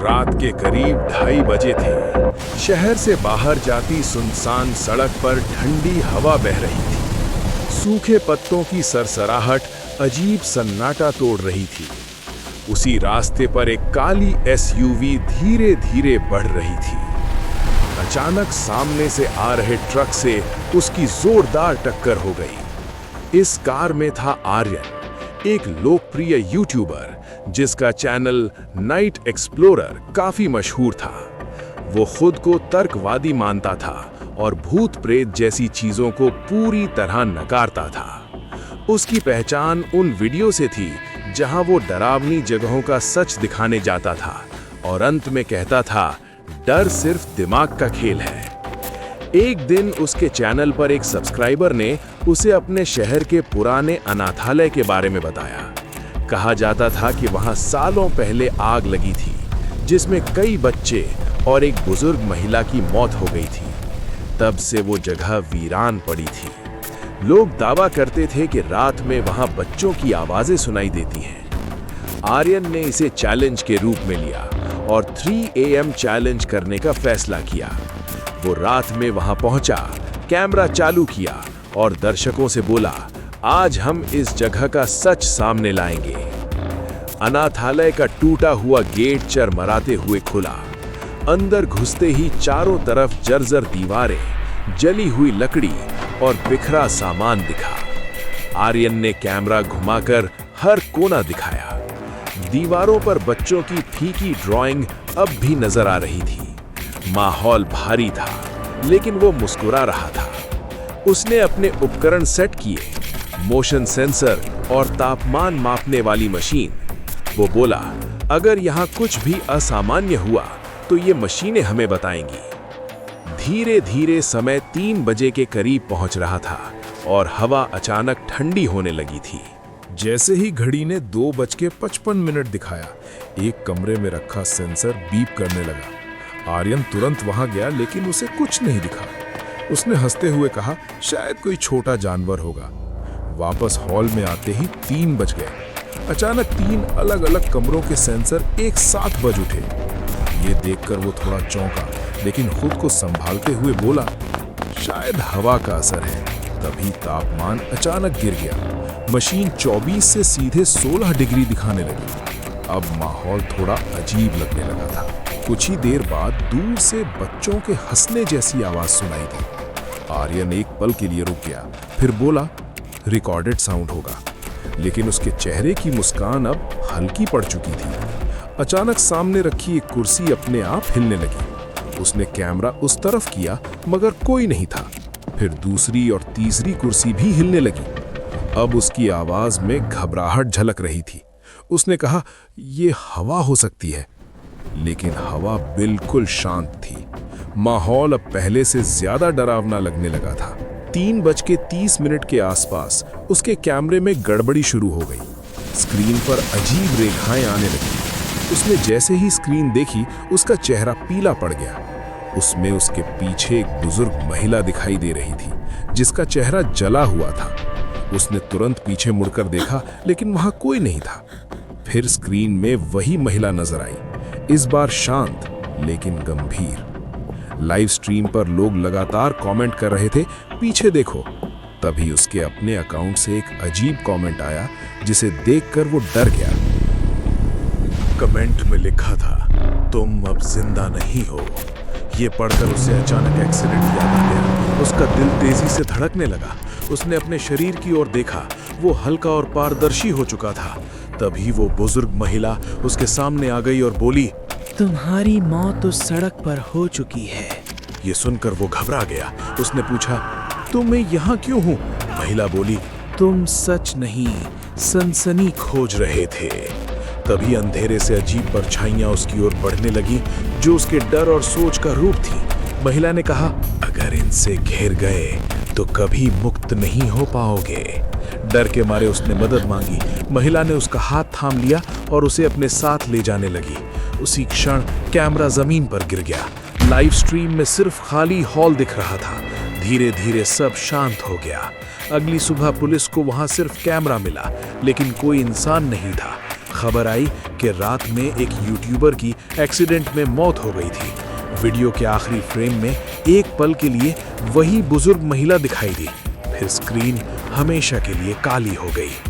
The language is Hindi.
रात के करीब 2:30 बजे थे। शहर से बाहर जाती सुनसान सड़क पर ठंडी हवा बह रही थी। सूखे पत्तों की सरसराहट अजीब सन्नाटा तोड़ रही थी। उसी रास्ते पर एक काली एसयूवी धीरे धीरे बढ़ रही थी। अचानक सामने से आ रहे ट्रक से उसकी जोरदार टक्कर हो गई। इस कार में था आर्यन, एक लोकप्रिय यूट्यूबर जिसका चैनल नाइट एक्सप्लोरर काफी मशहूर था। वो खुद को तर्कवादी मानता था और भूत प्रेत जैसी चीजों को पूरी तरह नकारता था। उसकी पहचान उन वीडियो से थी जहां वो डरावनी जगहों का सच दिखाने जाता था और अंत में कहता था, डर सिर्फ दिमाग का खेल है। एक दिन उसके चैनल पर एक सब्सक्राइबर ने उसे अपने शहर के पुराने अनाथालय के बारे में बताया। कहा जाता था कि वहां सालों पहले आग लगी थी, जिसमें कई बच्चे और एक बुजुर्ग महिला की मौत हो गई थी। तब से वो जगह वीरान पड़ी थी। लोग दावा करते थे कि रात में वहां बच्चों की आवाजें सुनाई देती हैं। आर्यन ने इसे चैलेंज के रूप में लिया और 3 AM चैलेंज करने का फैसला किया। वो रात में वहां पहुंचा, कैमरा चालू किया और दर्शकों से बोला, आज हम इस जगह का सच सामने लाएंगे। अनाथालय का टूटा हुआ गेट चरमराते हुए खुला। अंदर घुसते ही चारों तरफ जर्जर दीवारें, जली हुई लकड़ी और बिखरा सामान दिखा। आर्यन ने कैमरा घुमाकर हर कोना दिखाया। दीवारों पर बच्चों की फीकी ड्राइंग अब भी नजर आ रही थी। माहौल भारी था, लेकिन वो मुस्कुरा रहा था। उसने अपने उपकरण सेट किए, मोशन सेंसर और तापमान मापने वाली मशीन। वो बोला, अगर यहाँ कुछ भी असामान्य हुआ तो ये मशीनें हमें बताएंगी। धीरे धीरे समय 3 बजे के करीब पहुंच रहा था और हवा अचानक ठंडी होने लगी थी। जैसे ही घड़ी ने 2:55 दिखाया, एक कमरे में रखा सेंसर बीप करने लगा। आर्यन तुरंत वहां गया, लेकिन उसे कुछ नहीं दिखा। उसने हंसते हुए कहा, शायद कोई छोटा जानवर होगा। वापस हॉल में आते ही 3 बज गए। अचानक 3 अलग अलग कमरों के सेंसर एक साथ बज उठे। ये देखकर वो थोड़ा चौंका, लेकिन खुद को संभालते हुए बोला, शायद हवा का असर है। तभी तापमान अचानक गिर गया। मशीन 24 से सीधे 16 डिग्री दिखाने लगी। अब माहौल थोड़ा अजीब लगने लगा था। कुछ ही देर बाद दूर से बच्चों के हंसने जैसी आवाज सुनाई दी। आर्यन एक पल के लिए रुक गया, फिर बोला, रिकॉर्डेड साउंड होगा। लेकिन उसके चेहरे की मुस्कान अब हल्की पड़ चुकी थी। अचानक सामने रखी एक कुर्सी अपने आप हिलने लगी। उसने कैमरा उस तरफ किया, मगर कोई नहीं था। फिर दूसरी और तीसरी कुर्सी भी हिलने लगी। अब उसकी आवाज में घबराहट झलक रही थी। उसने कहा, यह हवा हो सकती है। लेकिन हवा बिल्कुल शांत थी। माहौल अब पहले से ज्यादा डरावना लगने लगा था। 3:30 के आसपास उसके कैमरे में गड़बड़ी शुरू हो गई। स्क्रीन पर अजीब रेखाएं आने लगी। उसने जैसे ही स्क्रीन देखी, उसका चेहरा पीला पड़ गया। उसमें उसके पीछे एक बुजुर्ग महिला दिखाई दे रही थी, जिसका चेहरा जला हुआ था। उसने तुरंत पीछे मुड़कर देखा, लेकिन वहां कोई नहीं था। फिर स्क्रीन में वही महिला नजर आई, इस बार शांत लेकिन गंभीर। लाइव स्ट्रीम पर लोग लगातार कमेंट कर रहे थे, पीछे देखो। तभी उसके अपने अकाउंट से एक अजीब कमेंट आया, जिसे देखकर वो डर गया। कमेंट में लिखा था, तुम अब जिंदा नहीं हो। ये पढ़कर उसे अचानक एक्सीडेंट याद आ गया। उसका दिल तेजी से धड़कने लगा। उसने अपने शरीर की ओर देखा, वो हल्का और पारदर्शी हो चुका था। तभी वो बुजुर्ग महिला उसके सामने आ गई और बोली, तुम्हारी मौत उस सड़क पर हो चुकी है। ये सुनकर वो घबरा गया। उसने पूछा, तो मैं यहाँ क्यों हूँ? महिला बोली, तुम सच नहीं, सनसनी खोज रहे थे। तभी अंधेरे से अजीब परछाइयां उसकी ओर बढ़ने लगी, जो उसके डर और सोच का रूप थी। महिला ने कहा, अगर इनसे घिर गए तो कभी मुक्त नहीं हो पाओगे। डर के मारे उसने मदद मांगी। महिला ने उसका हाथ थाम लिया और उसे अपने साथ ले जाने लगी। उसी क्षण कैमरा जमीन पर गिर गया। लाइव स्ट्रीम में सिर्फ खाली हॉल दिख रहा था। धीरे धीरे सब शांत हो गया। अगली सुबह पुलिस को वहां सिर्फ कैमरा मिला, लेकिन कोई इंसान नहीं था। खबर आई कि रात में एक यूट्यूबर की एक्सीडेंट में मौत हो गई थी। वीडियो के आखिरी फ्रेम में एक पल के लिए वही बुजुर्ग महिला दिखाई दी, फिर स्क्रीन हमेशा के लिए काली हो गई।